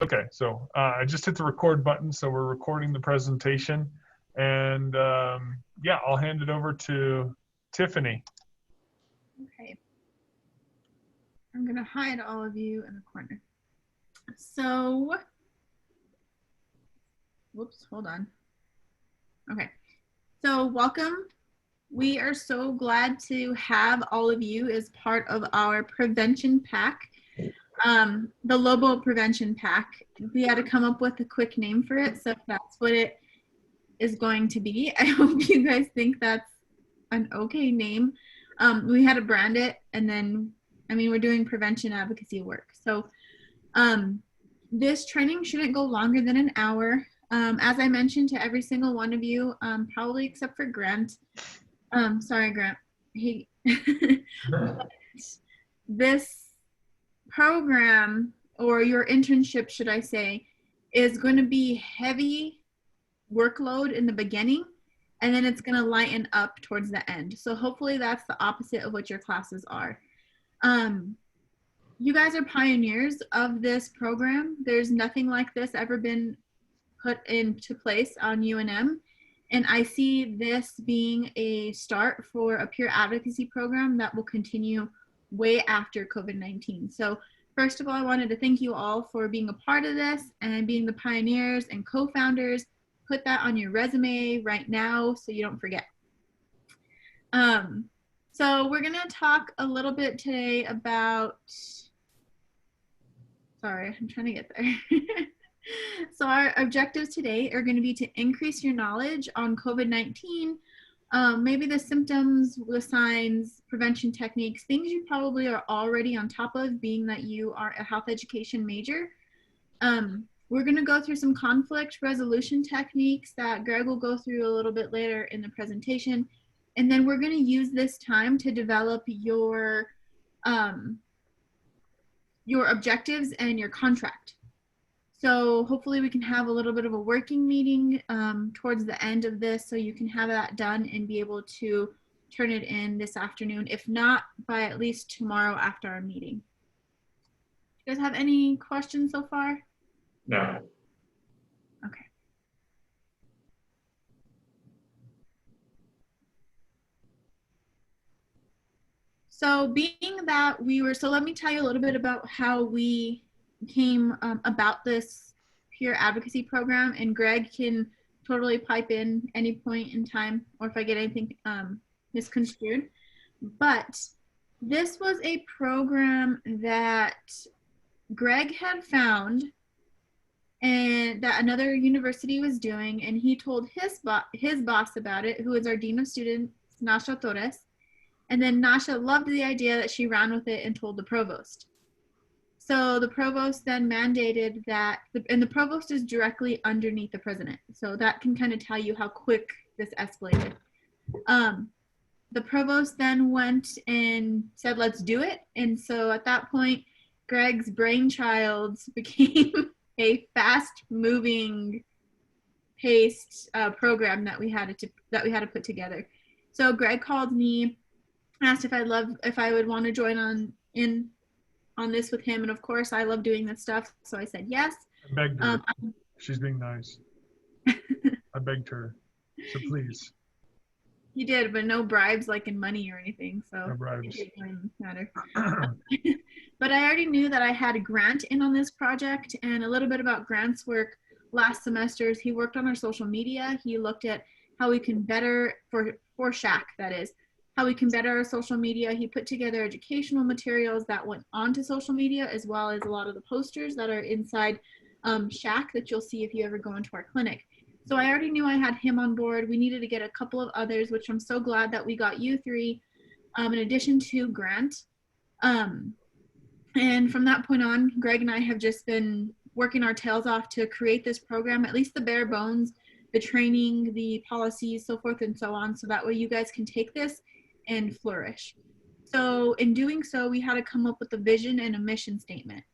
Okay, so I just hit the record button, so we're recording the presentation. And yeah, I'll hand it over to Tiffany. Okay. I'm going to hide all of you in the corner. So, whoops, hold on. Okay. So, welcome. We are so glad to have all of you as part of our prevention pack, the Lobo Prevention Pack. We had to come up with a quick name for it, so that's what it is going to be. I hope you guys think that's an okay name. We had to brand it, and then, I mean, we're doing prevention advocacy work. So this training shouldn't go longer than an hour. As I mentioned to every single one of you, probably except for Grant. Sorry, Grant. He this program, or your internship, should I say, is going to be heavy workload in the beginning, and then it's going to lighten up towards the end. So hopefully that's the opposite of what your classes are. You guys are pioneers of this program. There's nothing like this ever been put into place on UNM. And I see this being a start for a peer advocacy program that will continue way after COVID-19. So first of all, I wanted to thank you all for being a part of this and being the pioneers and co-founders. Put that on your resume right now so you don't forget. So we're gonna talk a little bit today about, sorry, I'm trying to get there. So our objectives today are going to be to increase your knowledge on COVID-19, maybe the symptoms, the signs, prevention techniques, things you probably are already on top of, being that you are a health education major. We're going to go through some conflict resolution techniques that Greg will go through a little bit later in the presentation. And then we're going to use this time to develop your objectives and your contract. So hopefully we can have a little bit of a working meeting towards the end of this, so you can have that done and be able to turn it in this afternoon, if not by at least tomorrow after our meeting. Do you guys have any questions so far? No. Okay. So being that so let me tell you a little bit about how we came about this peer advocacy program, and Greg can totally pipe in any point in time, or if I get anything misconstrued. But this was a program that Greg had found and that another university was doing, and he told his boss about it, who is our dean of students, Nasha Torres. And then Nasha loved the idea that she ran with it and told the provost. So the provost then mandated that, and the provost is directly underneath the president. So that can kind of tell you how quick this escalated. The provost then went and said, let's do it. And so at that point, Greg's brainchild became a fast moving paced program that we had to put together. So Greg called me, asked if I would want to join on this with him, and of course I love doing this stuff, so I said yes. I begged her. She's being nice. I begged her, so please. He did, but no bribes like in money or anything, so no bribes. It didn't matter. But I already knew that I had a Grant in on this project, and a little bit about Grant's work last semester is he worked on our social media. He looked at how we can better, for SHAC that is, how we can better our social media. He put together educational materials that went onto social media, as well as a lot of the posters that are inside SHAC that you'll see if you ever go into our clinic. So I already knew I had him on board. We needed to get a couple of others, which I'm so glad that we got you three, in addition to Grant. And from that point on, Greg and I have just been working our tails off to create this program, at least the bare bones, the training, the policies, so forth and so on, so that way you guys can take this and flourish. So in doing so, we had to come up with a vision and a mission statement.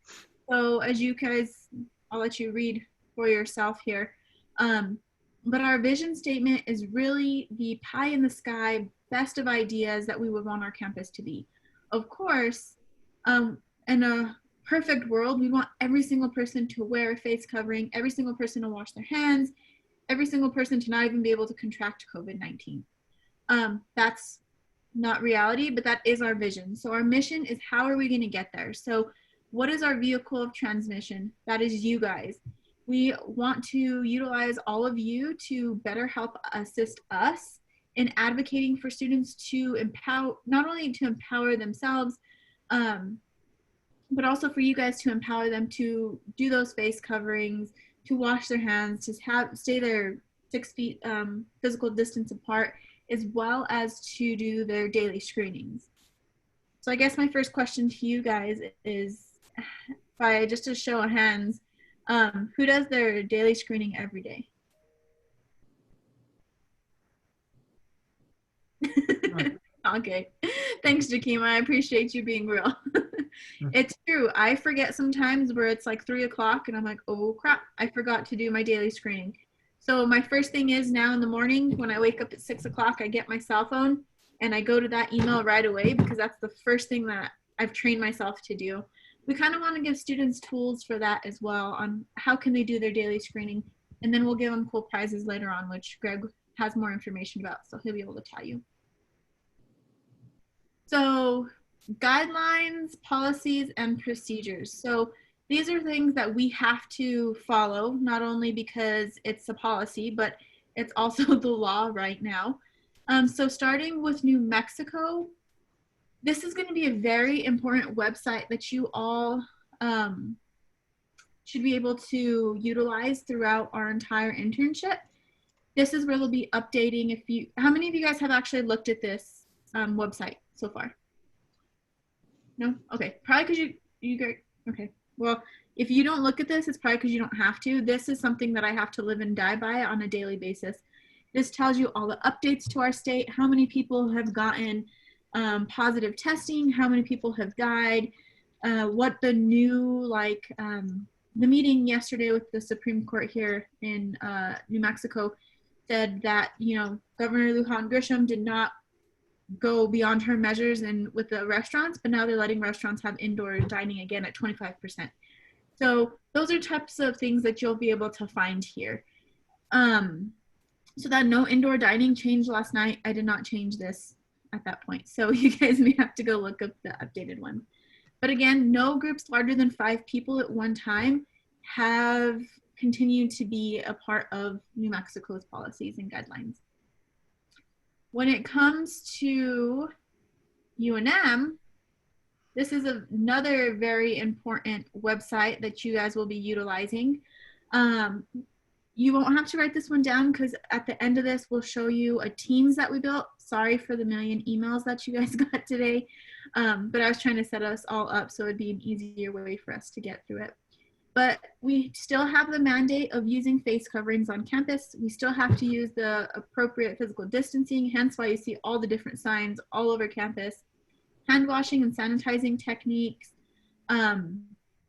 So as you guys, I'll let you read for yourself here. But our vision statement is really the pie in the sky, best of ideas that we would want our campus to be. Of course, in a perfect world, we want every single person to wear a face covering, every single person to wash their hands, every single person to not even be able to contract COVID-19. That's not reality, but that is our vision. So our mission is, how are we going to get there? So what is our vehicle of transmission? That is you guys. We want to utilize all of you to better help assist us in advocating for students to empower, not only to empower themselves, but also for you guys to empower them to do those face coverings, to wash their hands, to stay their 6 feet physical distance apart, as well as to do their daily screenings. So I guess my first question to you guys is, by just a show of hands, who does their daily screening every day? Okay. Thanks, Jakima. I appreciate you being real. It's true. I forget sometimes where it's like 3 o'clock and I'm like, oh crap, I forgot to do my daily screening. So my first thing is, now in the morning when I wake up at 6 o'clock, I get my cell phone and I go to that email right away, because that's the first thing that I've trained myself to do. We kind of want to give students tools for that as well, on how can they do their daily screening. And then we'll give them cool prizes later on, which Greg has more information about, so he'll be able to tell you. So guidelines, policies, and procedures. So these are things that we have to follow, not only because it's a policy, but it's also the law right now. So starting with New Mexico, this is going to be a very important website that you all should be able to utilize throughout our entire internship. This is where they'll be updating. How many of you guys have actually looked at this website so far? No? Okay. Probably because you guys, okay. Well, if you don't look at this, it's probably because you don't have to. This is something that I have to live and die by on a daily basis. This tells you all the updates to our state, how many people have gotten positive testing, how many people have died, what the new, the meeting yesterday with the Supreme Court here in New Mexico said that, Governor Lujan Grisham did not go beyond her measures and with the restaurants, but now they're letting restaurants have indoor dining again at 25%. So those are types of things that you'll be able to find here. So that no indoor dining changed last night. I did not change this at that point. So you guys may have to go look up the updated one. But again, no groups larger than 5 people at one time have continued to be a part of New Mexico's policies and guidelines. When it comes to UNM, this is another very important website that you guys will be utilizing. You won't have to write this one down, because at the end of this, we'll show you a Teams that we built. Sorry for the million emails that you guys got today, but I was trying to set us all up so it'd be an easier way for us to get through it. But we still have the mandate of using face coverings on campus. We still have to use the appropriate physical distancing, hence why you see all the different signs all over campus. Hand washing and sanitizing techniques.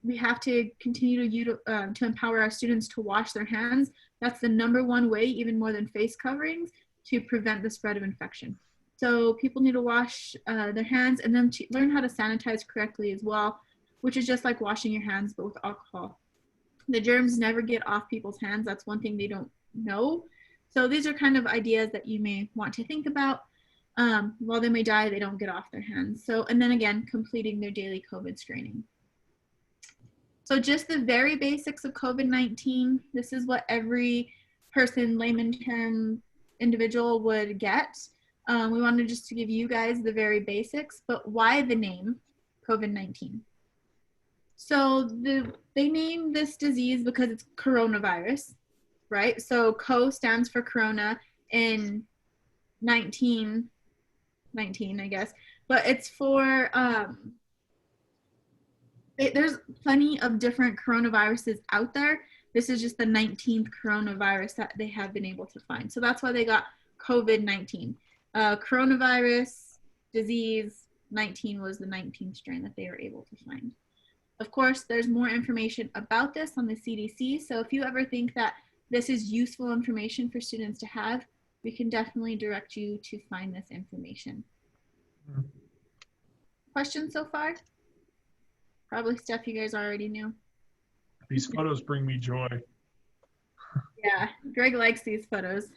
We have to continue to empower our students to wash their hands. That's the #1 way, even more than face coverings, to prevent the spread of infection. So people need to wash their hands, and then to learn how to sanitize correctly as well, which is just like washing your hands, but with alcohol. The germs never get off people's hands. That's one thing they don't know. So these are kind of ideas that you may want to think about. While they may die, they don't get off their hands. So, and then again, completing their daily COVID screening. So just the very basics of COVID-19. This is what every person, layman term individual would get. We wanted just to give you guys the very basics, but why the name COVID-19? So they named this disease because it's coronavirus, right? So CO stands for corona in 1919, I guess, but it's for, there's plenty of different coronaviruses out there. This is just the 19th coronavirus that they have been able to find. So that's why they got COVID-19. Coronavirus, disease, 19 was the 19th strain that they were able to find. Of course, there's more information about this on the CDC. So if you ever think that this is useful information for students to have, we can definitely direct you to find this information. Questions so far? Probably stuff you guys already knew. These photos bring me joy. Yeah, Greg likes these photos.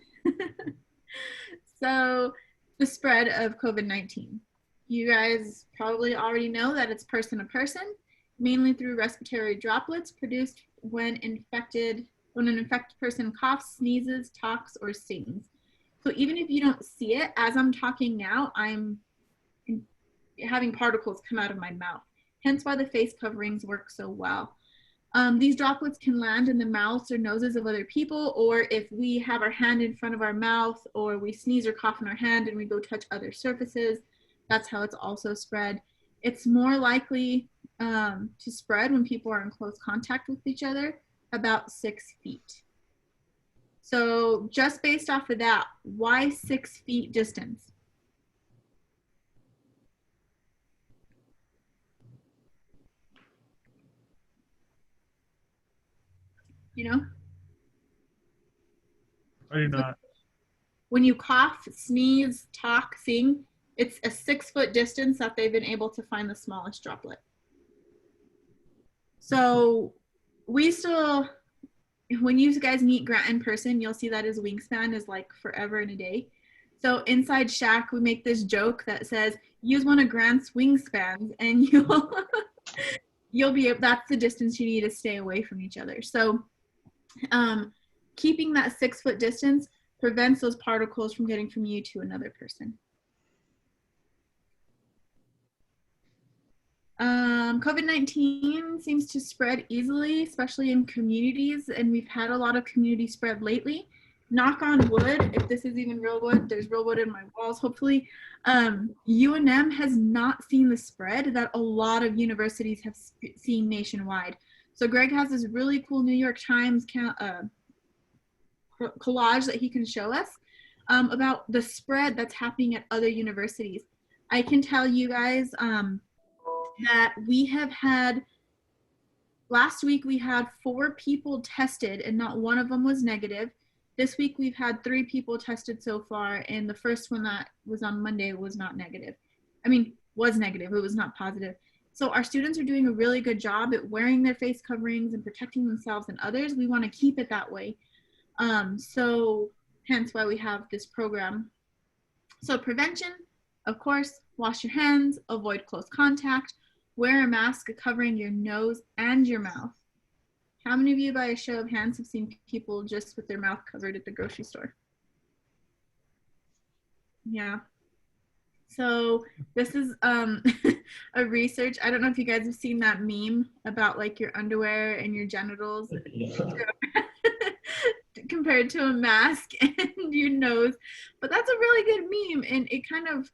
So, the spread of COVID-19. You guys probably already know that it's person to person, mainly through respiratory droplets produced when an infected person coughs, sneezes, talks, or sings. So even if you don't see it, as I'm talking now, I'm having particles come out of my mouth. Hence why the face coverings work so well. These droplets can land in the mouths or noses of other people, or if we have our hand in front of our mouth, or we sneeze or cough in our hand and we go touch other surfaces, that's how it's also spread. It's more likely to spread when people are in close contact with each other, about 6 feet. So just based off of that, why 6 feet distance? You know? I do not. When you cough, sneeze, talk, sing, it's a 6 foot distance that they've been able to find the smallest droplet. So we still, when you guys meet Grant in person, you'll see that his wingspan is like forever and a day. So inside Shack, we make this joke that says, use one of Grant's wingspans and you'll be, that's the distance you need to stay away from each other. So keeping that 6 foot distance prevents those particles from getting from you to another person. COVID-19 seems to spread easily, especially in communities, and we've had a lot of community spread lately. Knock on wood, if this is even real wood, there's real wood in my walls, hopefully. UNM has not seen the spread that a lot of universities have seen nationwide. So Greg has this really cool New York Times collage that he can show us about the spread that's happening at other universities. I can tell you guys that we have had, last week we had 4 people tested and not one of them was negative. This week we've had 3 people tested so far, and the first one that was on Monday was not negative. I mean, was negative, it was not positive. So our students are doing a really good job at wearing their face coverings and protecting themselves and others. We want to keep it that way. So hence why we have this program. So prevention, of course, wash your hands, avoid close contact, wear a mask covering your nose and your mouth. How many of you, by a show of hands, have seen people just with their mouth covered at the grocery store? Yeah. So this is a research. I don't know if you guys have seen that meme about like your underwear and your genitals compared to a mask and your nose. But that's a really good meme, and it kind of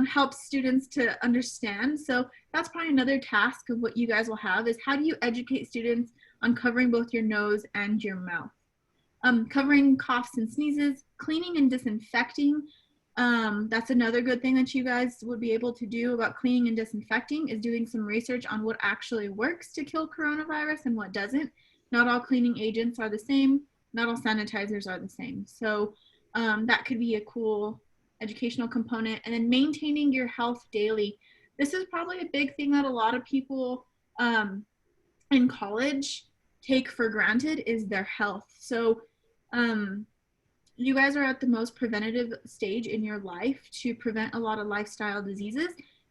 helps students to understand. So that's probably another task of what you guys will have is how do you educate students on covering both your nose and your mouth? Covering coughs and sneezes, cleaning and disinfecting. That's another good thing that you guys would be able to do about cleaning and disinfecting is doing some research on what actually works to kill coronavirus and what doesn't. Not all cleaning agents are the same. Not all sanitizers are the same. So that could be a cool educational component. And then maintaining your health daily. This is probably a big thing that a lot of people in college take for granted is their health. So you guys are at the most preventative stage in your life to prevent a lot of lifestyle diseases.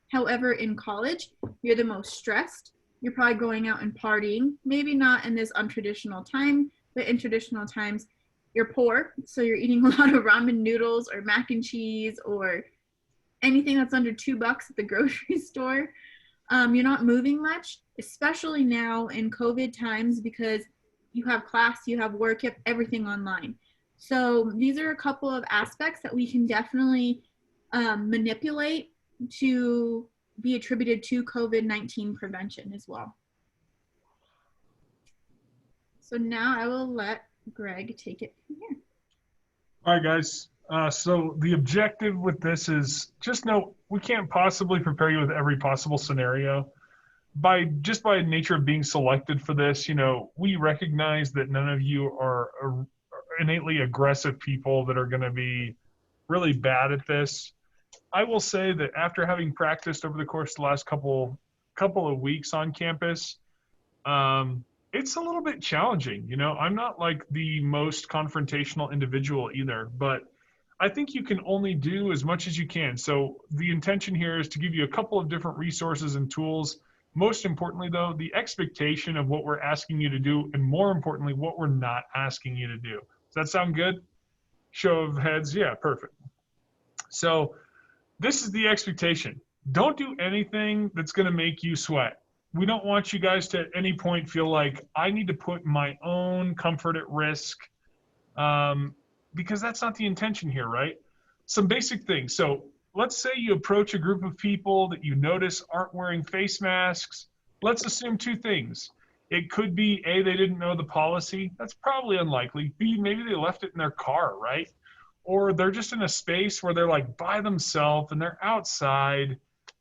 However, in college, you're the most stressed. You're probably going out and partying, maybe not in this untraditional time, but in traditional times, you're poor. So you're eating a lot of ramen noodles or mac and cheese or anything that's under $2 at the grocery store. You're not moving much, especially now in COVID times because you have class, you have work, you have everything online. So these are a couple of aspects that we can definitely manipulate to be attributed to COVID-19 prevention as well. So now I will let Greg take it from here. All right, guys. So the objective with this is just know we can't possibly prepare you with every possible scenario. By nature of being selected for this, you know, we recognize that none of you are innately aggressive people that are going to be really bad at this. I will say that after having practiced over the course of the last couple couple of weeks on campus, it's a little bit challenging. You know, I'm not like the most confrontational individual either, but I think you can only do as much as you can. So the intention here is to give you a couple of different resources and tools. Most importantly, though, the expectation of what we're asking you to do, and more importantly, what we're not asking you to do. Does that sound good? Show of heads. Yeah, perfect. So this is the expectation. Don't do anything that's going to make you sweat. We don't want you guys to at any point feel like I need to put my own comfort at risk, because that's not the intention here, right? Some basic things. So let's say you approach a group of people that you notice aren't wearing face masks. Let's assume two things. It could be A, they didn't know the policy. That's probably unlikely. B, maybe they left it in their car, right? Or they're just in a space where they're like by themselves and they're outside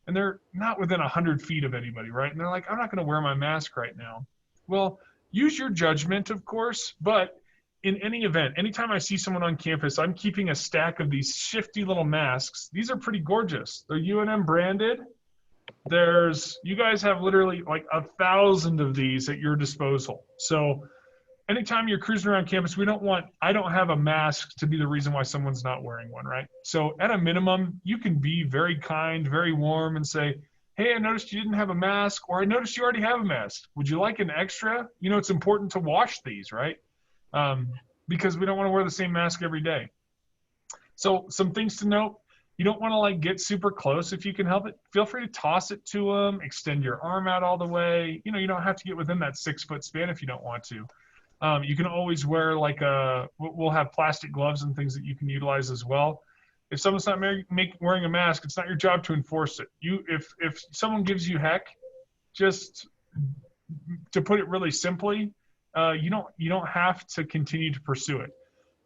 and they're not within 100 feet of anybody, right? And they're like, I'm not going to wear my mask right now. Well, use your judgment, of course, but in any event, anytime I see someone on campus, I'm keeping a stack of these shifty little masks. These are pretty gorgeous. They're UNM branded. You guys have literally like 1,000 of these at your disposal. So anytime you're cruising around campus, I don't have a mask to be the reason why someone's not wearing one, right? So at a minimum, you can be very kind, very warm and say, hey, I noticed you didn't have a mask, or I noticed you already have a mask. Would you like an extra? You know, it's important to wash these, right? Because we don't want to wear the same mask every day. So some things to note. You don't want to like get super close if you can help it. Feel free to toss it to them, extend your arm out all the way. You know, you don't have to get within that 6-foot span if you don't want to. You can always wear we'll have plastic gloves and things that you can utilize as well. If someone's not wearing a mask, it's not your job to enforce it. If someone gives you heck, just to put it really simply, you don't have to continue to pursue it.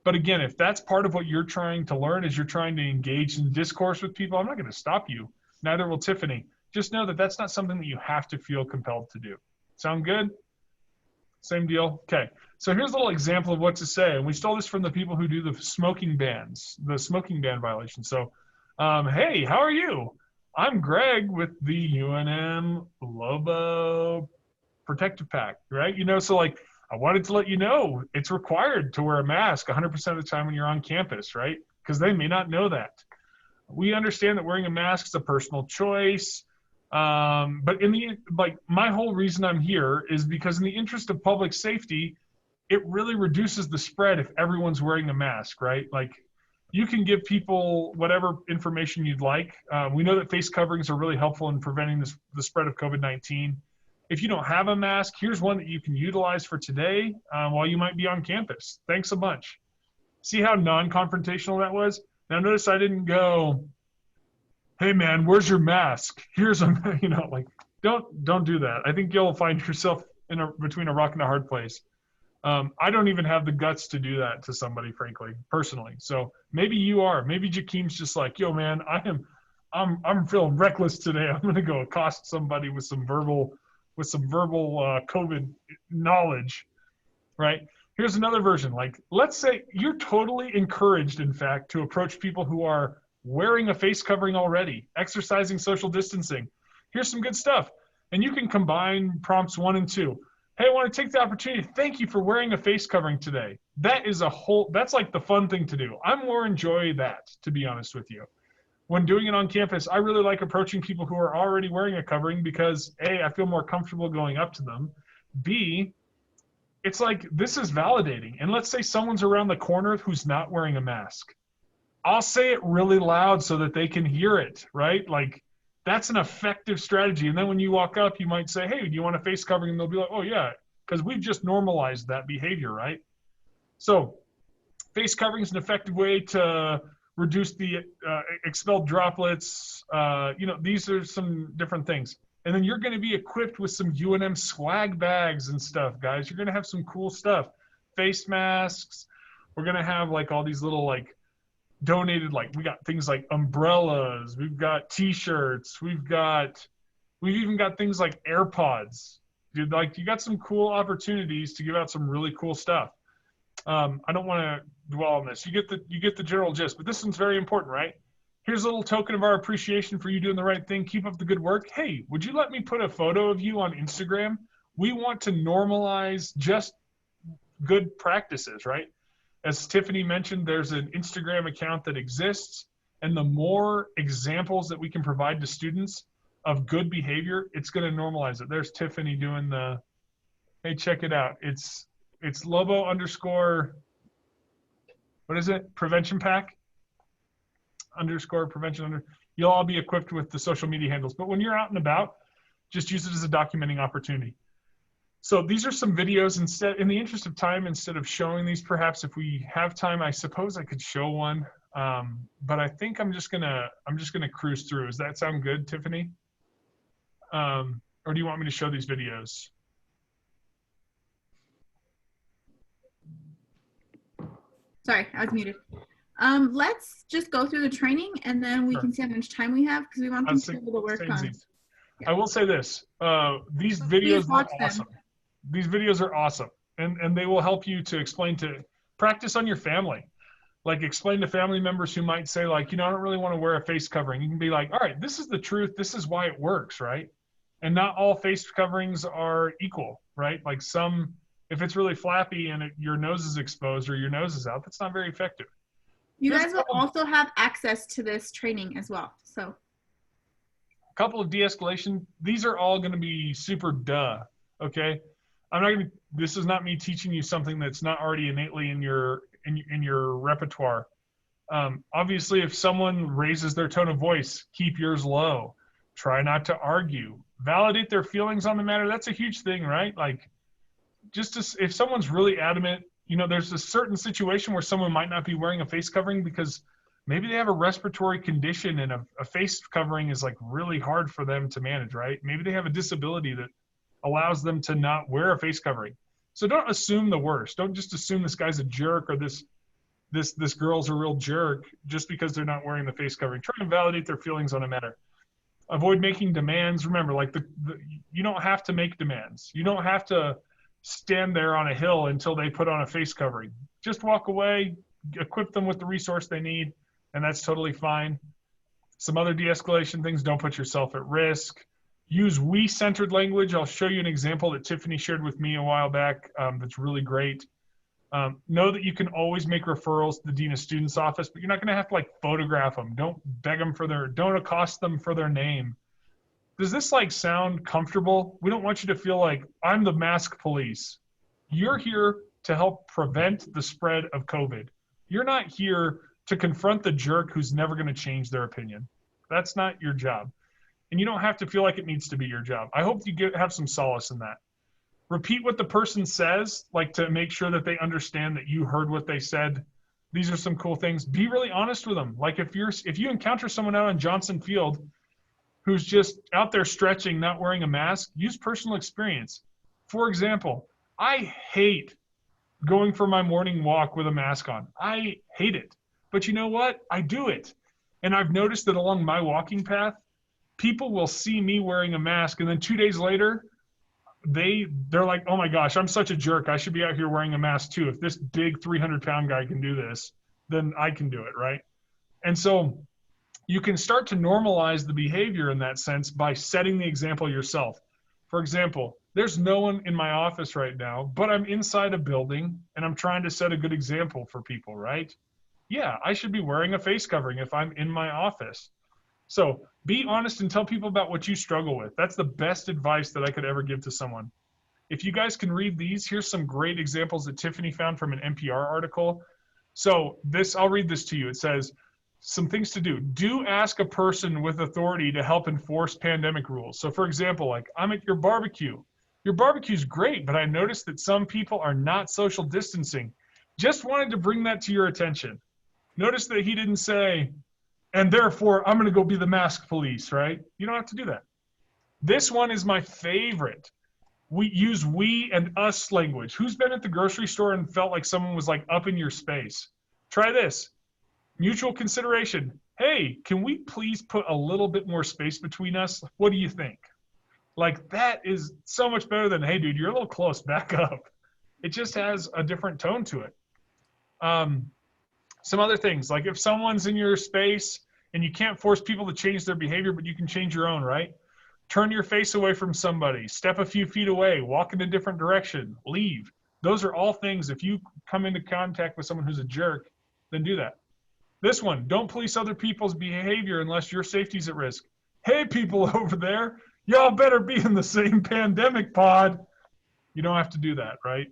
But again, if that's part of what you're trying to learn, is you're trying to engage in discourse with people, I'm not going to stop you. Neither will Tiffany. Just know that that's not something that you have to feel compelled to do. Sound good? Same deal? Okay. So here's a little example of what to say. And we stole this from the people who do the smoking bans, the smoking ban violation. So, hey, how are you? I'm Greg with the UNM Lobo Protective Pack, right? You know, so like, I wanted to let you know it's required to wear a mask 100% of the time when you're on campus, right? Because they may not know that. We understand that wearing a mask is a personal choice. But my whole reason I'm here is because in the interest of public safety, it really reduces the spread if everyone's wearing a mask, right? Like you can give people whatever information you'd like. We know that face coverings are really helpful in preventing the spread of COVID-19. If you don't have a mask, here's one that you can utilize for today while you might be on campus. Thanks a bunch. See how non-confrontational that was? Now notice I didn't go, hey man, where's your mask? Here's a, you know, like don't do that. I think you'll find yourself between a rock and a hard place. I don't even have the guts to do that to somebody, frankly, personally. So maybe you are. Maybe Jakeem's just like, yo man, I'm feeling reckless today. I'm gonna go accost somebody with some verbal COVID knowledge, right? Here's another version. Like, let's say you're totally encouraged, in fact, to approach people who are wearing a face covering already, exercising social distancing. Here's some good stuff. And you can combine prompts 1 and 2. Hey, I want to take the opportunity to thank you for wearing a face covering today. That's like the fun thing to do. I more enjoy that, to be honest with you. When doing it on campus, I really like approaching people who are already wearing a covering because A, I feel more comfortable going up to them. B, it's like, this is validating. And let's say someone's around the corner who's not wearing a mask. I'll say it really loud so that they can hear it, right? Like, that's an effective strategy. And then when you walk up, you might say, hey, do you want a face covering? And they'll be like, oh yeah, because we've just normalized that behavior, right? So face covering is an effective way to reduce the expelled droplets. These are some different things. And then you're going to be equipped with some UNM swag bags and stuff, guys. You're going to have some cool stuff. Face masks. We're going to have like all these little like donated, like we got things like umbrellas. We've got T-shirts. We've even got things like AirPods. Dude, like you got some cool opportunities to give out some really cool stuff. I don't want to dwell on this. You get the general gist, but this one's very important, right? Here's a little token of our appreciation for you doing the right thing. Keep up the good work. Hey, would you let me put a photo of you on Instagram? We want to normalize just good practices, right? As Tiffany mentioned, there's an Instagram account that exists, and the more examples that we can provide to students of good behavior, it's going to normalize it. There's Tiffany doing the, hey, check it out. It's Lobo underscore, what is it? Prevention pack underscore prevention under. You'll all be equipped with the social media handles. But when you're out and about, just use it as a documenting opportunity. So these are some videos. Instead, in the interest of time, instead of showing these, perhaps if we have time, I suppose I could show one. But I think I'm just gonna cruise through. Does that sound good, Tiffany? Or do you want me to show these videos? Sorry, I was muted. Let's just go through the training, and then we can see how much time we have, because we want them to be able to work on. Yeah. I will say this: these videos are awesome. These videos are awesome, and they will help you to explain to practice on your family. Like, explain to family members who might say, like, I don't really want to wear a face covering. You can be like, all right, this is the truth. This is why it works, right? And not all face coverings are equal, right? Like, some, if it's really flappy and your nose is exposed or your nose is out, that's not very effective. You guys will also have access to this training as well. So a couple of de-escalation. These are all going to be super duh. Okay. I'm not going to, this is not me teaching you something that's not already innately in your repertoire. Obviously, if someone raises their tone of voice, keep yours low. Try not to argue. Validate their feelings on the matter. That's a huge thing, right? Like, if someone's really adamant, there's a certain situation where someone might not be wearing a face covering because maybe they have a respiratory condition and a face covering is like really hard for them to manage, right? Maybe they have a disability that allows them to not wear a face covering. So don't assume the worst. Don't just assume this guy's a jerk or this girl's a real jerk just because they're not wearing the face covering. Try and validate their feelings on a matter. Avoid making demands. Remember, like you don't have to make demands. You don't have to stand there on a hill until they put on a face covering. Just walk away, equip them with the resource they need, and that's totally fine. Some other de-escalation things: don't put yourself at risk. Use we-centered language. I'll show you an example that Tiffany shared with me a while back that's really great. Know that you can always make referrals to the Dean of Students office, but you're not going to have to photograph them. Don't beg them don't accost them for their name. Does this sound comfortable? We don't want you to feel like I'm the mask police. You're here to help prevent the spread of COVID. You're not here to confront the jerk who's never going to change their opinion. That's not your job. And you don't have to feel like it needs to be your job. I hope you have some solace in that. Repeat what the person says, to make sure that they understand that you heard what they said. These are some cool things. Be really honest with them. Like, if you encounter someone out on Johnson Field who's just out there stretching, not wearing a mask, use personal experience. For example, I hate going for my morning walk with a mask on. I hate it. But you know what? I do it. And I've noticed that along my walking path, people will see me wearing a mask, and then 2 days later, they're like, oh my gosh, I'm such a jerk. I should be out here wearing a mask too. If this big 300-pound guy can do this, then I can do it, right? And so you can start to normalize the behavior in that sense by setting the example yourself. For example, there's no one in my office right now, but I'm inside a building and I'm trying to set a good example for people, right? Yeah, I should be wearing a face covering if I'm in my office. So be honest and tell people about what you struggle with. That's the best advice that I could ever give to someone. If you guys can read these, here's some great examples that Tiffany found from an NPR article. So I'll read this to you. It says, some things to do. Do ask a person with authority to help enforce pandemic rules. So for example, I'm at your barbecue. Your barbecue's great, but I noticed that some people are not social distancing. Just wanted to bring that to your attention. Notice that he didn't say, and therefore I'm going to go be the mask police, right? You don't have to do that. This one is my favorite. We use we and us language. Who's been at the grocery store and felt like someone was up in your space? Try this. Mutual consideration. Hey, can we please put a little bit more space between us? What do you think? That is so much better than, hey, dude, you're a little close, back up. It just has a different tone to it. Some other things, if someone's in your space And you can't force people to change their behavior, but you can change your own, right? Turn your face away from somebody, step a few feet away, walk in a different direction, leave. Those are all things, if you come into contact with someone who's a jerk, then do that. This one, don't police other people's behavior unless your safety's at risk. Hey, people over there, y'all better be in the same pandemic pod. You don't have to do that, right?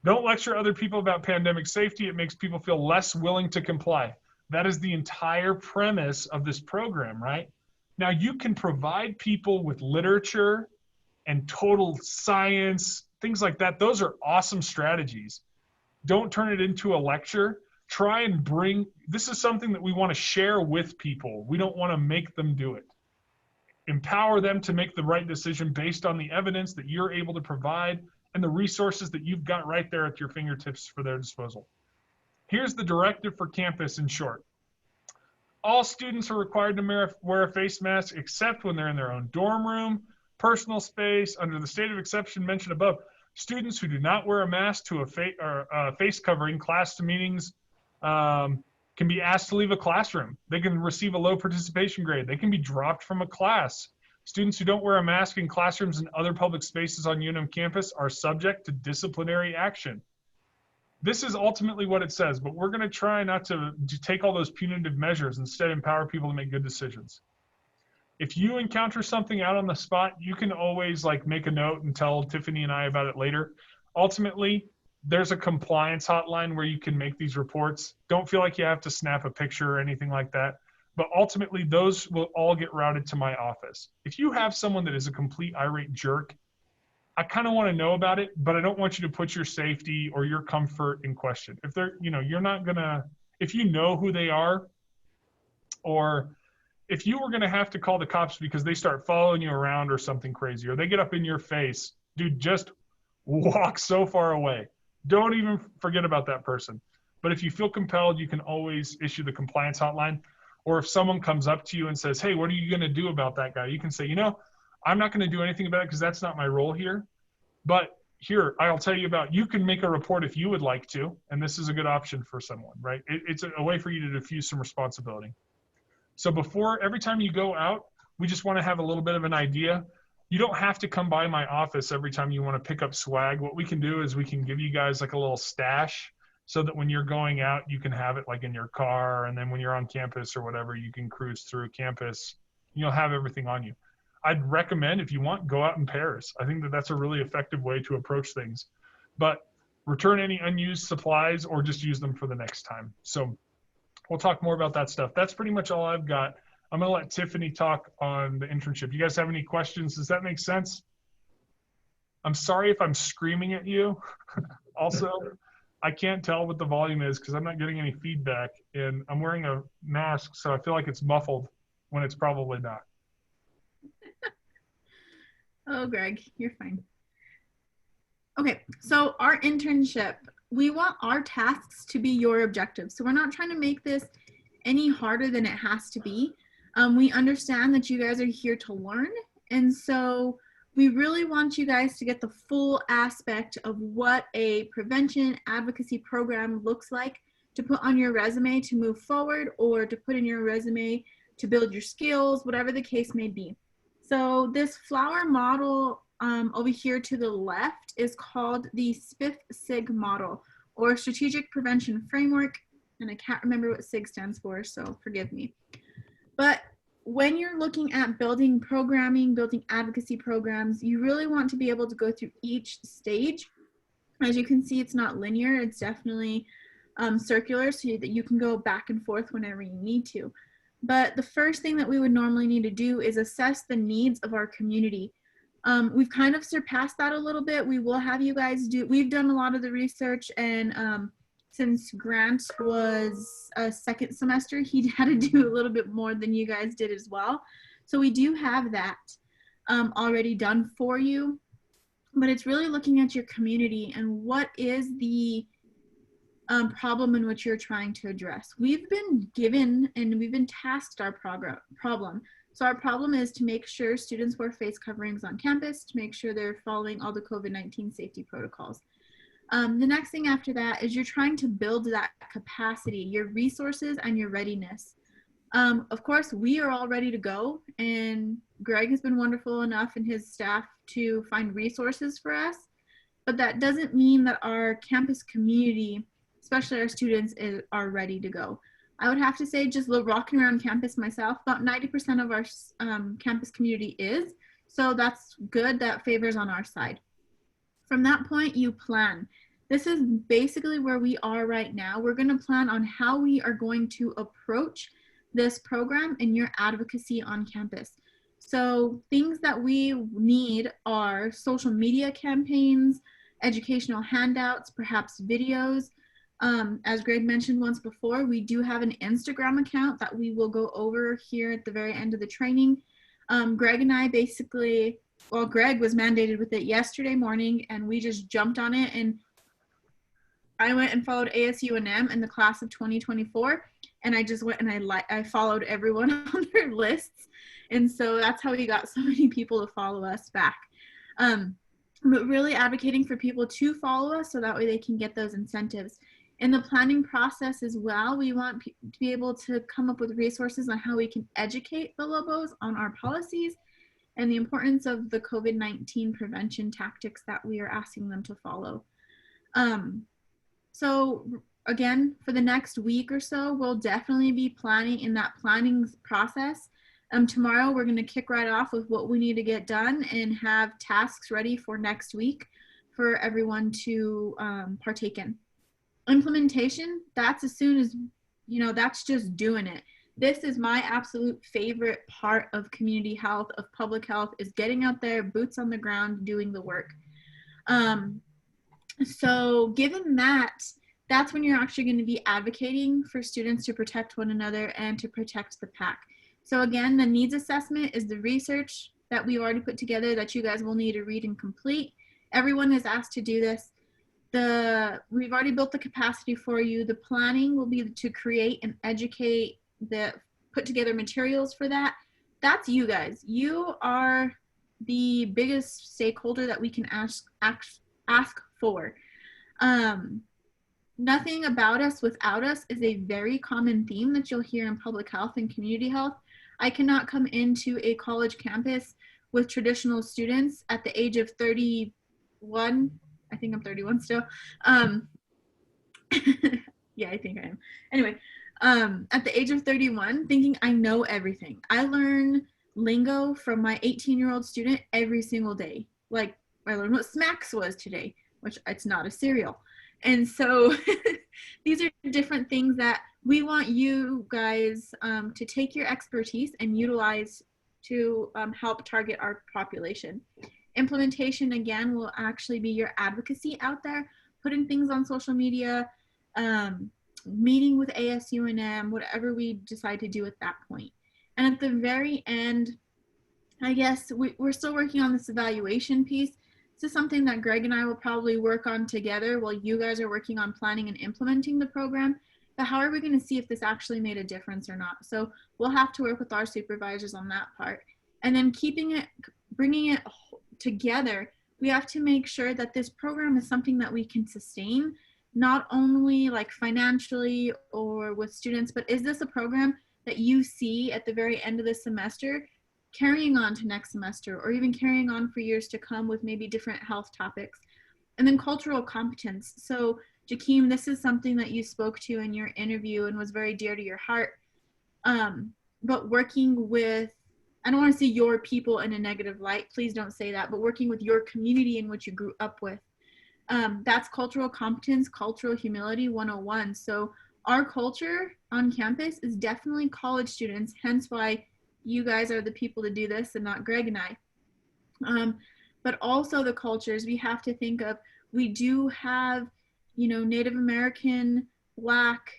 Don't lecture other people about pandemic safety. It makes people feel less willing to comply. That is the entire premise of this program, right? Now, you can provide people with literature and total science, things like that. Those are awesome strategies. Don't turn it into a lecture. Try and bring, this is something that we want to share with people. We don't want to make them do it. Empower them to make the right decision based on the evidence that you're able to provide and the resources that you've got right there at your fingertips for their disposal. Here's the directive for campus in short. All students are required to wear a face mask except when they're in their own dorm room, personal space, under the state of exception mentioned above. Students who do not wear a mask to a face covering class to meetings can be asked to leave a classroom. They can receive a low participation grade. They can be dropped from a class. Students who don't wear a mask in classrooms and other public spaces on UNM campus are subject to disciplinary action. This is ultimately what it says, but we're going to try not to take all those punitive measures, instead empower people to make good decisions. If you encounter something out on the spot, you can always like make a note and tell Tiffany and I about it later. Ultimately, there's a compliance hotline where you can make these reports. Don't feel like you have to snap a picture or anything like that. But ultimately, those will all get routed to my office. If you have someone that is a complete irate jerk, I kind of want to know about it, but I don't want you to put your safety or your comfort in question. If they're, you're not gonna, if you know who they are, or if you were gonna have to call the cops because they start following you around or something crazy, or they get up in your face, dude, just walk so far away. Don't even forget about that person. But if you feel compelled, you can always issue the compliance hotline. Or if someone comes up to you and says, hey, what are you going to do about that guy? You can say, I'm not going to do anything about it because that's not my role here. But here, I'll tell you about, you can make a report if you would like to. And this is a good option for someone, right? It's a way for you to diffuse some responsibility. So every time you go out, we just want to have a little bit of an idea. You don't have to come by my office every time you want to pick up swag. What we can do is we can give you guys like a little stash so that when you're going out, you can have it like in your car. And then when you're on campus or whatever, you can cruise through campus. You'll have everything on you. I'd recommend, if you want, go out in pairs. I think that that's a really effective way to approach things. But return any unused supplies or just use them for the next time. So we'll talk more about that stuff. That's pretty much all I've got. I'm going to let Tiffany talk on the internship. You guys have any questions? Does that make sense? I'm sorry if I'm screaming at you. Also, I can't tell what the volume is because I'm not getting any feedback. And I'm wearing a mask, so I feel like it's muffled when it's probably not. Oh, Greg, you're fine. Okay, so our internship, we want our tasks to be your objectives. So we're not trying to make this any harder than it has to be. We understand that you guys are here to learn. And so we really want you guys to get the full aspect of what a prevention advocacy program looks like to put on your resume to move forward, or to put in your resume to build your skills, whatever the case may be. So this flower model over here to the left is called the SPIF-SIG model, or Strategic Prevention Framework. And I can't remember what SIG stands for, so forgive me. But when you're looking at building programming, building advocacy programs, you really want to be able to go through each stage. As you can see, it's not linear. It's definitely circular, so that you can go back and forth whenever you need to. But the first thing that we would normally need to do is assess the needs of our community. We've kind of surpassed that a little bit. We will have you guys we've done a lot of the research, and since Grant was a second semester, he had to do a little bit more than you guys did as well. So we do have that already done for you, but it's really looking at your community and what is the problem in which you're trying to address. We've been given and we've been tasked our problem. So our problem is to make sure students wear face coverings on campus, to make sure they're following all the COVID-19 safety protocols. The next thing after that is you're trying to build that capacity, your resources, and your readiness. Of course, we are all ready to go, and Greg has been wonderful enough and his staff to find resources for us. But that doesn't mean that our campus community, especially our students, are ready to go. I would have to say, just walking around campus myself, about 90% of our campus community is. So that's good. That favors on our side. From that point, you plan. This is basically where we are right now. We're going to plan on how we are going to approach this program and your advocacy on campus. So things that we need are social media campaigns, educational handouts, perhaps videos. As Greg mentioned once before, we do have an Instagram account that we will go over here at the very end of the training. Greg and I basically, well, Greg was mandated with it yesterday morning, and we just jumped on it, and I went and followed ASUNM in the class of 2024, and I just went and I followed everyone on their lists, and so that's how we got so many people to follow us back. But really advocating for people to follow us so that way they can get those incentives. In the planning process as well, we want to be able to come up with resources on how we can educate the Lobos on our policies and the importance of the COVID-19 prevention tactics that we are asking them to follow. So again, for the next week or so, we'll definitely be planning in that planning process. Tomorrow, we're going to kick right off with what we need to get done and have tasks ready for next week for everyone to partake in. Implementation, that's as soon as, that's just doing it. This is my absolute favorite part of community health, of public health, is getting out there, boots on the ground, doing the work. So given that, that's when you're actually going to be advocating for students to protect one another and to protect the PAC. So again, the needs assessment is the research that we've already put together that you guys will need to read and complete. Everyone is asked to do this. We've already built the capacity for you. The planning will be to create and educate, put together materials for that. That's you guys. You are the biggest stakeholder that we can ask for. Nothing about us without us is a very common theme that you'll hear in public health and community health. I cannot come into a college campus with traditional students at the age of 31. I think I'm 31 still. Yeah, I think I am. Anyway, at the age of 31, thinking I know everything. I learn lingo from my 18-year-old student every single day. Like, I learned what smacks was today, which it's not a cereal. And so these are different things that we want you guys to take your expertise and utilize to help target our population. Implementation, again, will actually be your advocacy out there, putting things on social media, meeting with ASUNM, whatever we decide to do at that point. And at the very end, I guess we're still working on this evaluation piece. This is something that Greg and I will probably work on together while you guys are working on planning and implementing the program. But how are we going to see if this actually made a difference or not? So we'll have to work with our supervisors on that part. And then bringing it together, we have to make sure that this program is something that we can sustain, not only like financially or with students, but is this a program that you see at the very end of the semester carrying on to next semester, or even carrying on for years to come with maybe different health topics? And then cultural competence. So Jakeem, this is something that you spoke to in your interview and was very dear to your heart. But working with, I don't want to see your people in a negative light, please don't say that, but working with your community in which you grew up with. That's cultural competence, cultural humility 101. So our culture on campus is definitely college students, hence why you guys are the people to do this and not Greg and I. But also the cultures we have to think of. We do have, Native American, Black,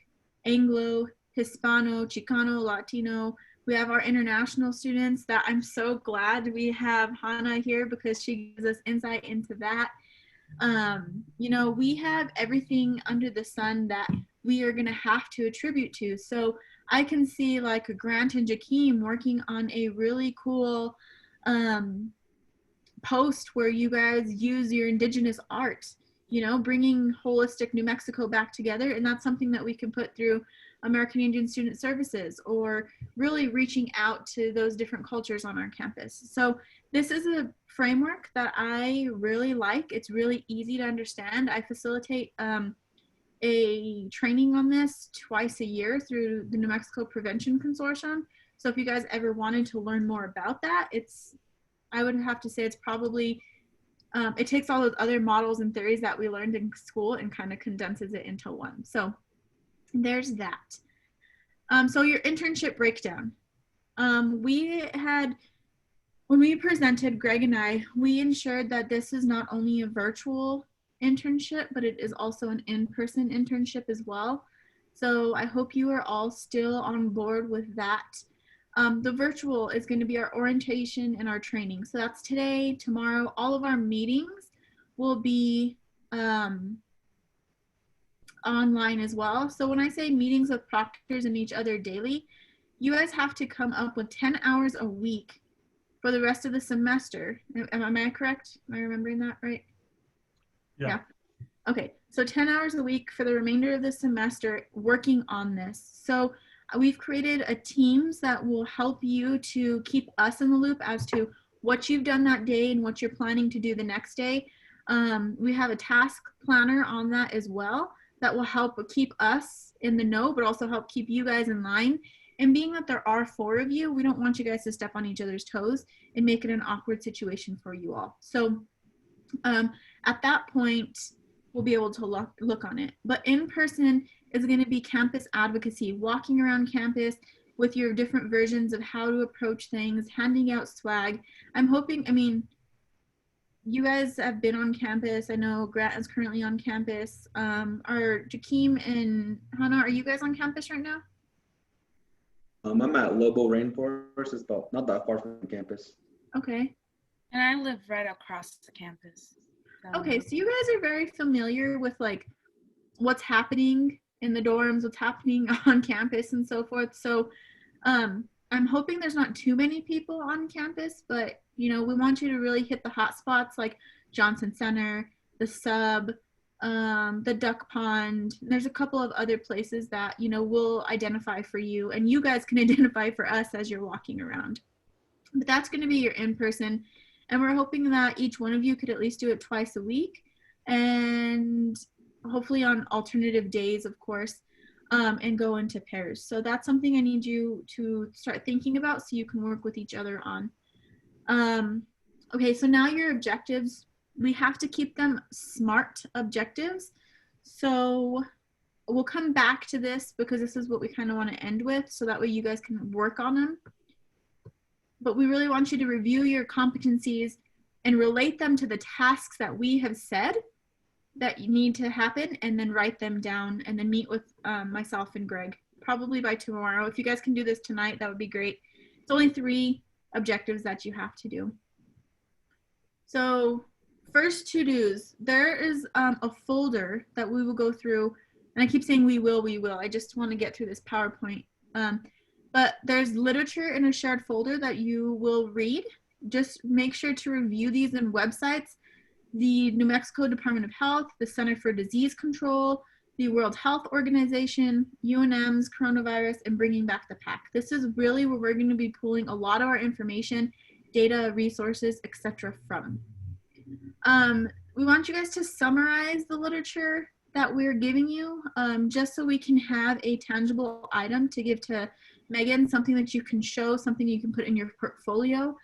Anglo, Hispano, Chicano, Latino. We have our international students that I'm so glad we have Hannah here because she gives us insight into that. We have everything under the sun that we are going to have to attribute to. So I can see like Grant and Jakeem working on a really cool post where you guys use your indigenous art, bringing holistic New Mexico back together. And that's something that we can put through American Indian Student Services, or really reaching out to those different cultures on our campus. So this is a framework that I really like. It's really easy to understand. I facilitate a training on this twice a year through the New Mexico Prevention Consortium. So if you guys ever wanted to learn more about that, I would have to say it's probably, it takes all those other models and theories that we learned in school and kind of condenses it into one. So there's that. So your internship breakdown. When we presented, Greg and I, we ensured that this is not only a virtual internship, but it is also an in-person internship as well. So I hope you are all still on board with that. The virtual is going to be our orientation and our training. So that's today, tomorrow. All of our meetings will be online as well. So when I say meetings with proctors and each other daily, you guys have to come up with 10 hours a week for the rest of the semester. Am I correct? Am I remembering that right? Yeah. Okay, so 10 hours a week for the remainder of the semester working on this. So we've created a teams that will help you to keep us in the loop as to what you've done that day and what you're planning to do the next day. We have a task planner on that as well that will help keep us in the know, but also help keep you guys in line. And being that there are 4 of you, we don't want you guys to step on each other's toes and make it an awkward situation for you all. So at that point, we'll be able to look on it. But in person is going to be campus advocacy, walking around campus with your different versions of how to approach things, handing out swag. I'm hoping, I mean, you guys have been on campus. I know Grant is currently on campus. Are Jakeem and Hannah, are you guys on campus right now? I'm at Lobo Rainforest. It's about not that far from campus. Okay. And I live right across the campus. So. Okay, so you guys are very familiar with like what's happening in the dorms, what's happening on campus and so forth. So I'm hoping there's not too many people on campus, but you know, we want you to really hit the hot spots like Johnson Center, the Sub, the Duck Pond. There's a couple of other places that, you know, we'll identify for you and you guys can identify for us as you're walking around. But that's going to be your in-person. And we're hoping that each one of you could at least do it twice a week and hopefully on alternative days, of course, and go into pairs. So that's something I need you to start thinking about so you can work with each other on. Okay, so now your objectives, we have to keep them SMART objectives. So we'll come back to this because this is what we kind of want to end with so that way you guys can work on them. But we really want you to review your competencies and relate them to the tasks that we have said that you need to happen and then write them down and then meet with myself and Greg probably by tomorrow. If you guys can do this tonight, that would be great. It's only 3 objectives that you have to do. So first to-dos, there is a folder that we will go through, and I keep saying we will. I just want to get through this PowerPoint. But there's literature in a shared folder that you will read. Just make sure to review these in websites. The New Mexico Department of Health, the Center for Disease Control, the World Health Organization, UNM's coronavirus, and Bringing Back the Pack. This is really where we're going to be pulling a lot of our information, data, resources, etc. from. We want you guys to summarize the literature that we're giving you, just so we can have a tangible item to give to Megan, something that you can show, something you can put in your portfolio.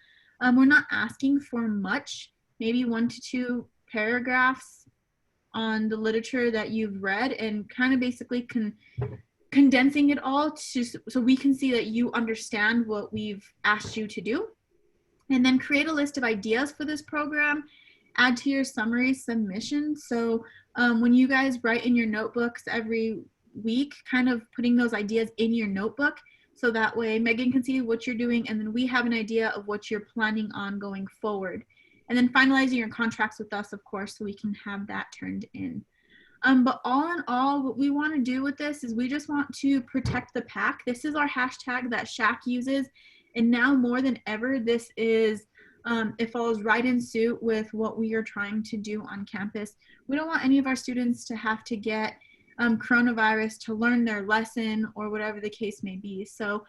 We're not asking for much, maybe 1 to 2 paragraphs on the literature that you've read and kind of basically condensing it all so we can see that you understand what we've asked you to do. And then create a list of ideas for this program, add to your summary submission. So when you guys write in your notebooks every week, kind of putting those ideas in your notebook, so that way Megan can see what you're doing and then we have an idea of what you're planning on going forward. And then finalizing your contracts with us, of course, so we can have that turned in. But all in all, what we want to do with this is we just want to protect the pack. This is our hashtag that SHAC uses. And now more than ever, this is, it follows right in suit with what we are trying to do on campus. We don't want any of our students to have to get coronavirus to learn their lesson or whatever the case may be. So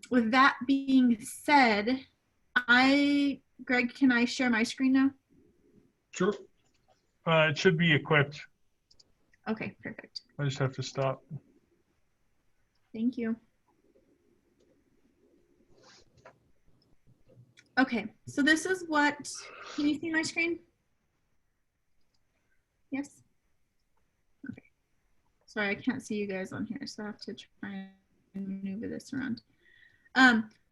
with that being said, Greg, can I share my screen now? Sure. It should be equipped. Okay, perfect. I just have to stop. Thank you. Okay, so this is what, can you see my screen? Yes? Okay. Sorry, I can't see you guys on here, so I have to try and maneuver this around.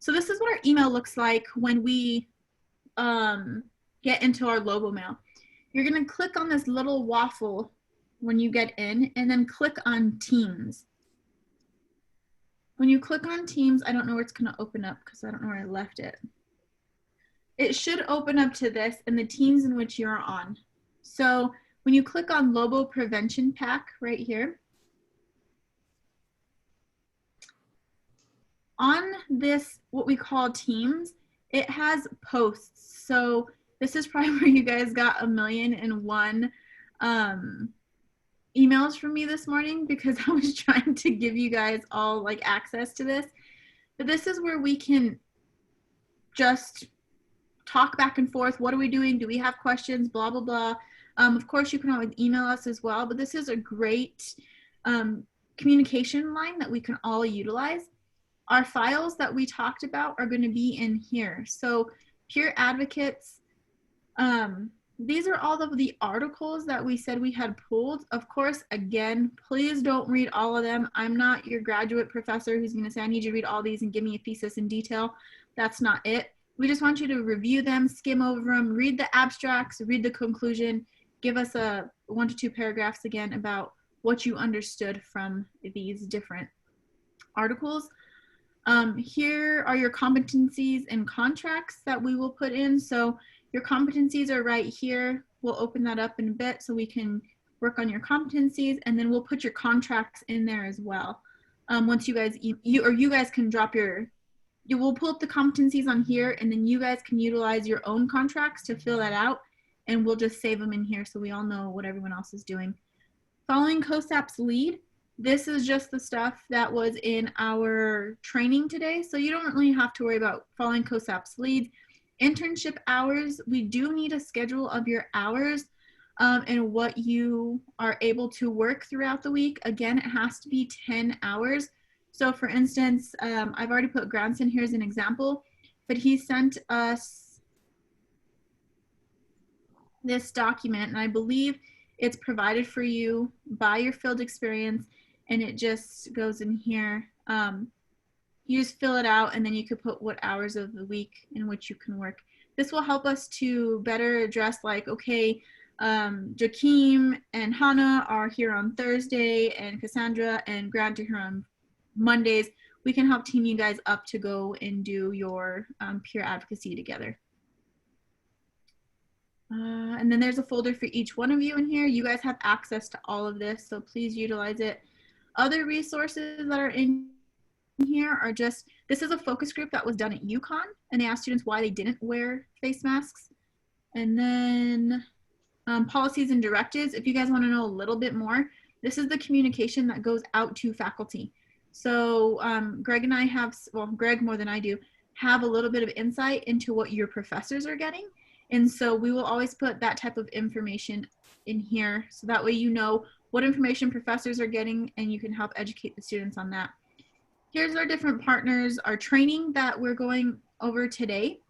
So this is what our email looks like when we get into our Lobo mail. You're gonna click on this little waffle when you get in, and then click on Teams. When you click on Teams, I don't know where it's gonna open up because I don't know where I left it. It should open up to this and the teams in which you're on. So when you click on Lobo Prevention Pack right here, on this, what we call Teams, it has posts. So this is probably where you guys got 1,000,001 emails from me this morning, because I was trying to give you guys all like access to this. But this is where we can just talk back and forth. What are we doing? Do we have questions? Blah, blah, blah. Of course, you can always email us as well, but this is a great communication line that we can all utilize. Our files that we talked about are going to be in here. So Peer Advocates, these are all of the articles that we said we had pulled. Of course, again, please don't read all of them. I'm not your graduate professor who's going to say, I need you to read all these and give me a thesis in detail. That's not it. We just want you to review them, skim over them, read the abstracts, read the conclusion, give us a 1 to 2 paragraphs again about what you understood from these different articles. Here are your competencies and contracts that we will put in. So your competencies are right here. We'll open that up in a bit so we can work on your competencies, and then we'll put your contracts in there as well. Once you guys, you guys can drop your, you will pull up the competencies on here, and then you guys can utilize your own contracts to fill that out, and we'll just save them in here so we all know what everyone else is doing. Following COSAP's lead, this is just the stuff that was in our training today, so you don't really have to worry about following COSAP's lead. Internship hours, we do need a schedule of your hours and what you are able to work throughout the week. Again, it has to be 10 hours. So for instance, I've already put Granson here as an example, but he sent us this document, and I believe it's provided for you by your field experience, and it just goes in here. You just fill it out, and then you could put what hours of the week in which you can work. This will help us to better address, like, okay, Jakeem and Hannah are here on Thursday, and Cassandra and Grant are here on Mondays. We can help team you guys up to go and do your peer advocacy together. And then there's a folder for each one of you in here. You guys have access to all of this, so please utilize it. Other resources that are in here are just, this is a focus group that was done at UConn, and they asked students why they didn't wear face masks. And then policies and directives. If you guys want to know a little bit more, this is the communication that goes out to faculty. So Greg and I have, well, Greg more than I do, have a little bit of insight into what your professors are getting. And so we will always put that type of information in here, so that way you know what information professors are getting and you can help educate the students on that. Here's our different partners, our training that we're going over today.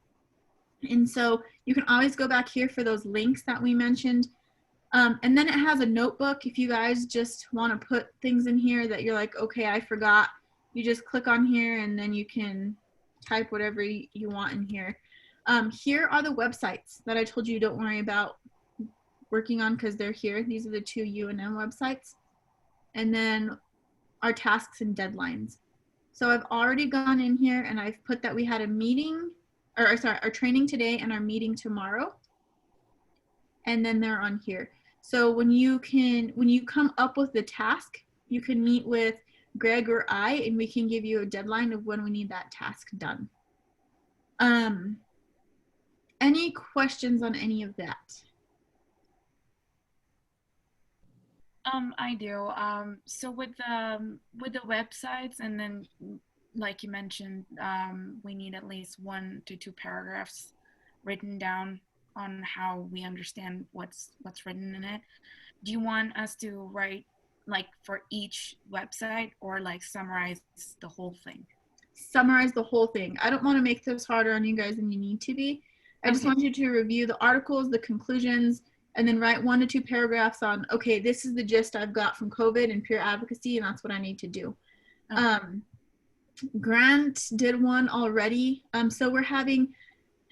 And so you can always go back here for those links that we mentioned. And then it has a notebook. If you guys just want to put things in here that you're like, okay, I forgot, you just click on here and then you can type whatever you want in here. Here are the websites that I told you don't worry about working on because they're here. These are the 2 UNM websites. And then our tasks and deadlines. So I've already gone in here and I've put that we had a meeting, or sorry, our training today and our meeting tomorrow. And then they're on here. So when you come up with the task, you can meet with Greg or I, and we can give you a deadline of when we need that task done. Any questions on any of that? I do. So with the websites, and then like you mentioned, we need at least 1 to 2 paragraphs written down on how we understand what's written in it. Do you want us to write like for each website, or like summarize the whole thing? Summarize the whole thing. I don't want to make this harder on you guys than you need to be. I just Okay. want you to review the articles, the conclusions, and then write 1 to 2 paragraphs on, okay, this is the gist I've got from COVID and peer advocacy, and that's what I need to do. Okay. Grant did one already. So we're having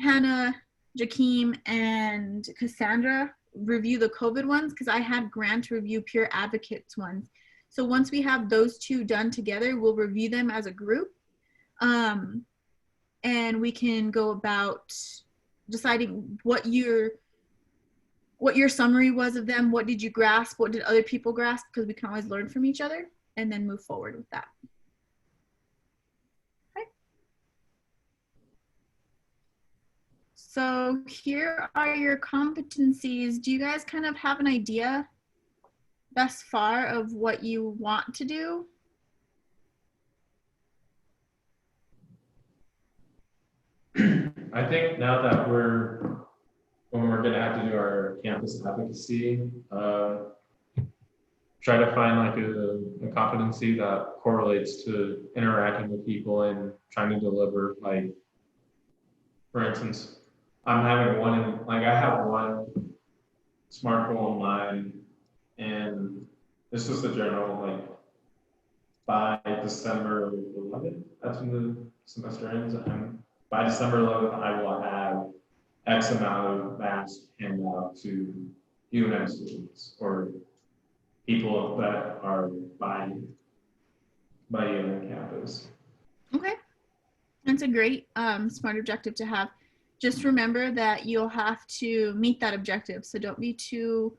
Hannah, Jakeem, and Cassandra review the COVID ones, because I had Grant review peer advocates ones. So once we have those 2 done together, we'll review them as a group. And we can go about deciding what your summary was of them, what did you grasp, what did other people grasp, because we can always learn from each other, and then move forward with that. Okay. So here are your competencies. Do you guys kind of have an idea thus far of what you want to do? I think now that when we're gonna have to do our campus advocacy, try to find like a competency that correlates to interacting with people and trying to deliver. Like, for instance, I have one SMART goal in mind, and this was the general, like, by December 11th, that's when the semester ends, and by December 11th, I will have X amount of masks handed out to UNM students or people that are by UNM campus. Okay. That's a great SMART objective to have. Just remember that you'll have to meet that objective. So don't be too,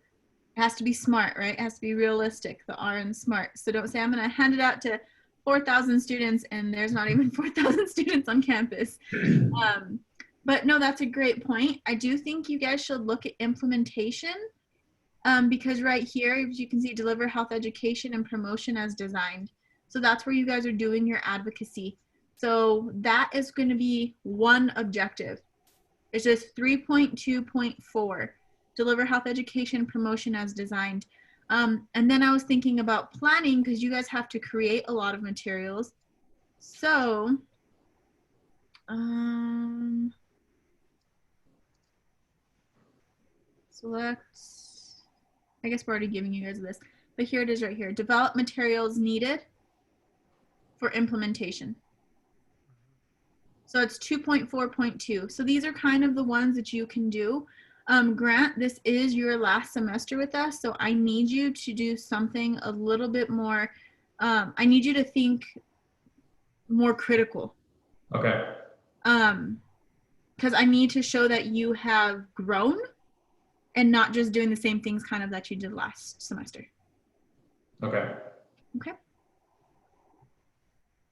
it has to be smart, right? It has to be realistic, the R in SMART. So don't say, I'm going to hand it out to 4,000 students and there's not even 4,000 students on campus. But no, that's a great point. I do think you guys should look at implementation because right here, as you can see, deliver health education and promotion as designed. So that's where you guys are doing your advocacy. So that is going to be one objective. It's just 3.2.4, deliver health education promotion as designed. And then I was thinking about planning because you guys have to create a lot of materials. So, select, I guess we're already giving you guys this, but here it is right here. Develop materials needed for implementation. So it's 2.4.2. So these are kind of the ones that you can do. Grant, this is your last semester with us, so I need you to do something a little bit more, I need you to think more critical. Okay. Because I need to show that you have grown and not just doing the same things kind of that you did last semester. Okay. Okay.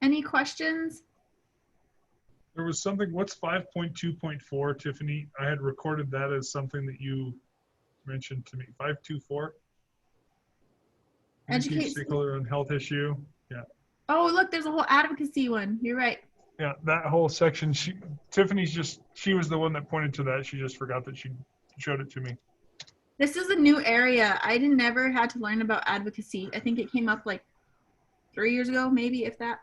Any questions? There was something, what's 5.2.4, Tiffany? I had recorded that as something that you mentioned to me. 524? Educate. Stakeholder on health issue. Yeah. Oh, look, there's a whole advocacy one. You're right. Yeah, that whole section, she was the one that pointed to that. She just forgot that she showed it to me. This is a new area. I never had to learn about advocacy. I think it came up like 3 years ago, maybe, if that.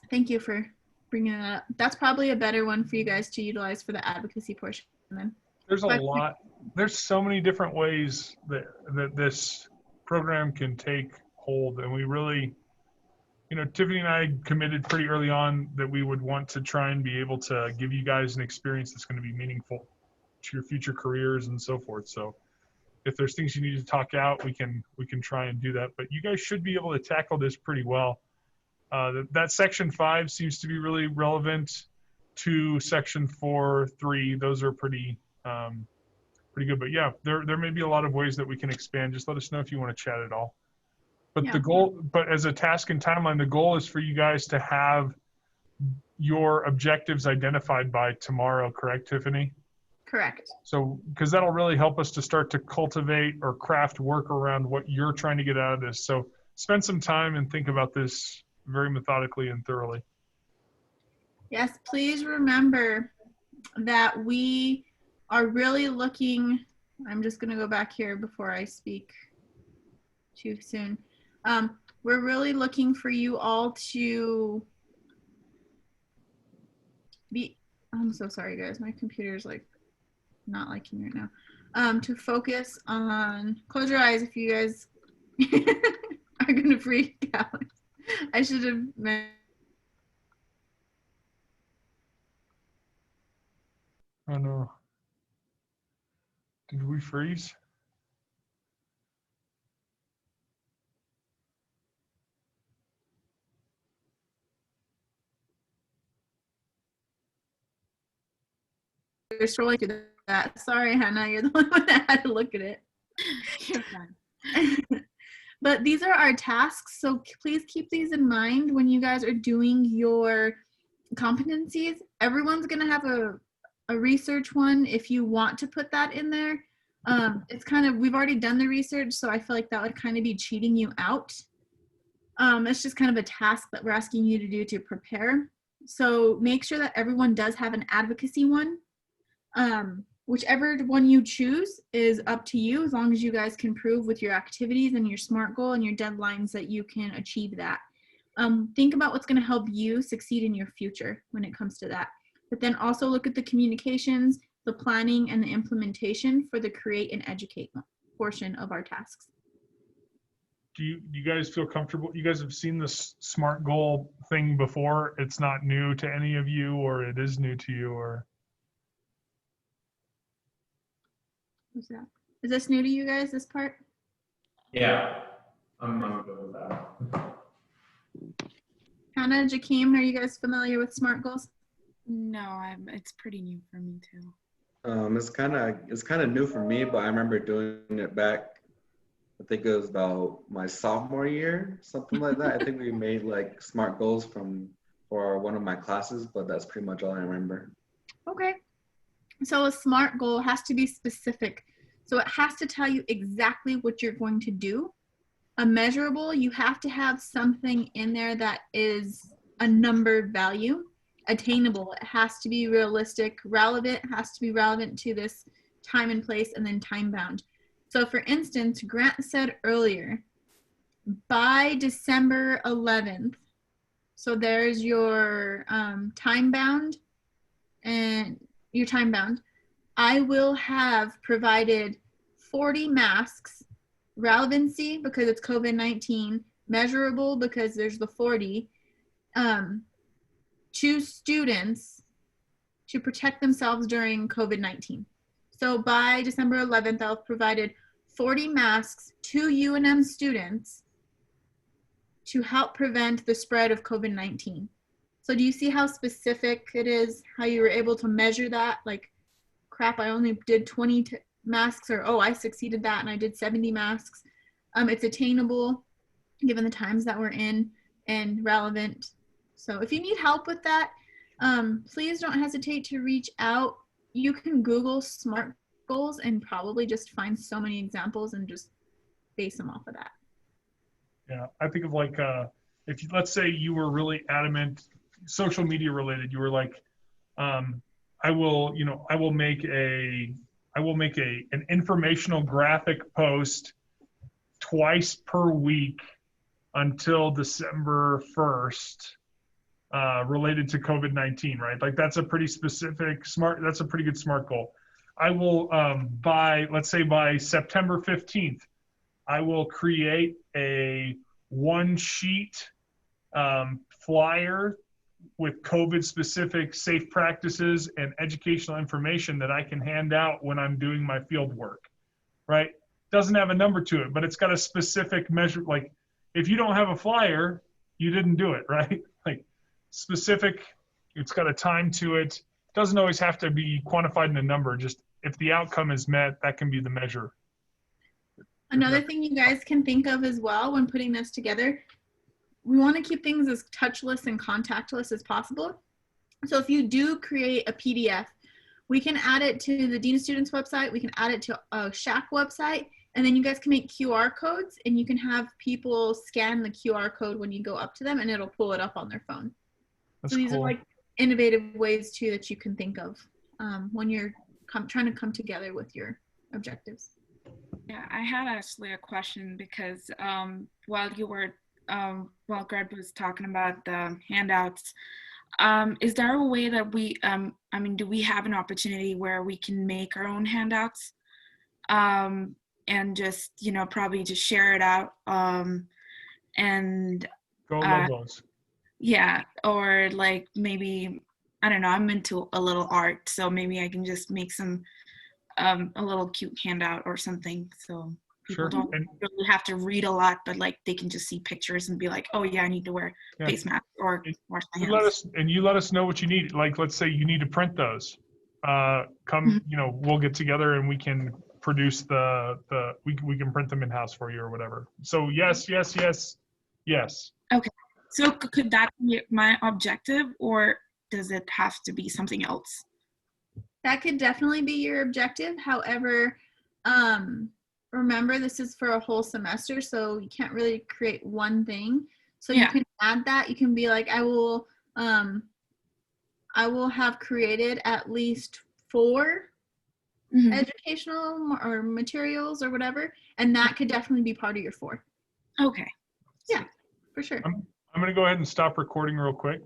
Thank you for bringing it up. That's probably a better one for you guys to utilize for the advocacy portion then. There's a lot. There's so many different ways that this program can take hold, and we really, Tiffany and I committed pretty early on that we would want to try and be able to give you guys an experience that's going to be meaningful to your future careers and so forth. So if there's things you need to talk out, we can try and do that. But you guys should be able to tackle this pretty well. That section 5 seems to be really relevant to section 4.3. Those are pretty good. But yeah, there may be a lot of ways that we can expand. Just let us know if you want to chat at all. But Yeah. the goal, but as a task and timeline, the goal is for you guys to have your objectives identified by tomorrow, correct, Tiffany? Correct. So, because that'll really help us to start to cultivate or craft work around what you're trying to get out of this. So, spend some time and think about this very methodically and thoroughly. Yes, please remember that we are really looking, I'm just going to go back here before I speak too soon. We're really looking for you all to be, I'm so sorry guys, my computer's like not liking right now. To focus on, close your eyes if you guys are going to freak out. I should have meant. Oh no. Did we freeze? You're scrolling through that. Sorry, Hannah, you're the one that had to look at it. You're fine. But these are our tasks, so please keep these in mind when you guys are doing your competencies. Everyone's going to have a research one if you want to put that in there. It's kind of, we've already done the research, so I feel like that would kind of be cheating you out. It's just kind of a task that we're asking you to do to prepare. So make sure that everyone does have an advocacy one. Whichever one you choose is up to you, as long as you guys can prove with your activities and your SMART goal and your deadlines that you can achieve that. Think about what's going to help you succeed in your future when it comes to that. But then also look at the communications, the planning, and the implementation for the create and educate portion of our tasks. Do you guys feel comfortable? You guys have seen this SMART goal thing before. It's not new to any of you, or it is new to you, or? What's that? Is this new to you guys, this part? Yeah, I'm good with that. Hannah, Jakeem, are you guys familiar with SMART goals? No, it's pretty new for me too. It's kind of new for me, but I remember doing it back. I think it was about my sophomore year, something like that. I think we made like SMART goals for one of my classes, but that's pretty much all I remember. Okay. So a SMART goal has to be specific. So it has to tell you exactly what you're going to do. A measurable, you have to have something in there that is a number value. Attainable, it has to be realistic. Relevant, has to be relevant to this time and place, and then time bound. So for instance, Grant said earlier, by December 11th, so there's your time bound, and your time bound, I will have provided 40 masks, relevancy because it's COVID-19, measurable because there's the 40, to students to protect themselves during COVID-19. So by December 11th, I'll have provided 40 masks to UNM students to help prevent the spread of COVID-19. So do you see how specific it is, how you were able to measure that? Like, crap, I only did 20 masks, or, oh, I succeeded that and I did 70 masks. It's attainable given the times that we're in, and relevant. So if you need help with that, please don't hesitate to reach out. You can Google SMART goals and probably just find so many examples and just base them off of that. Yeah, I think of like, if you, let's say you were really adamant, social media related, you were like, I will make an informational graphic post twice per week until December 1st, related to COVID-19, right? Like that's a pretty specific that's a pretty good SMART goal. I will, let's say by September 15th, I will create a one sheet flyer with COVID specific safe practices and educational information that I can hand out when I'm doing my field work, right? Doesn't have a number to it, but it's got a specific measure. Like if you don't have a flyer, you didn't do it, right? Like specific, it's got a time to it. Doesn't always have to be quantified in a number. Just if the outcome is met, that can be the measure. Another thing you guys can think of as well when putting this together, we want to keep things as touchless and contactless as possible. So if you do create a PDF We can add it to the Dean of Students website. We can add it to a SHAC website. And then you guys can make QR codes and you can have people scan the QR code when you go up to them and it'll pull it up on their phone. That's So these cool. are like innovative ways too that you can think of when you're trying to come together with your objectives. Yeah, I had actually a question because while Greg was talking about the handouts, is there a way that we, I mean, do we have an opportunity where we can make our own handouts and just, you know, probably just share it out and Go Lobos. yeah, or like maybe, I don't know, I'm into a little art, so maybe I can just make some a little cute handout or something, so people Sure. don't And really have to read a lot, but like they can just see pictures and be like, oh yeah, I need to wear Yeah. face mask or And wash my you hands. let us know what you need. Like, let's say you need to print those. Come, you know, we'll get together and we can produce we can print them in house for you or whatever. So yes. So could that be my objective, or does it have to be something else? That could definitely be your objective. However, remember this is for a whole semester, so you can't really create one thing. So you Yeah. can add that. You can be like, I will have created at least 4 Mhm. educational or materials or whatever, and that could definitely be part of your 4. Okay. Yeah, for sure. I'm going to go ahead and stop recording real quick.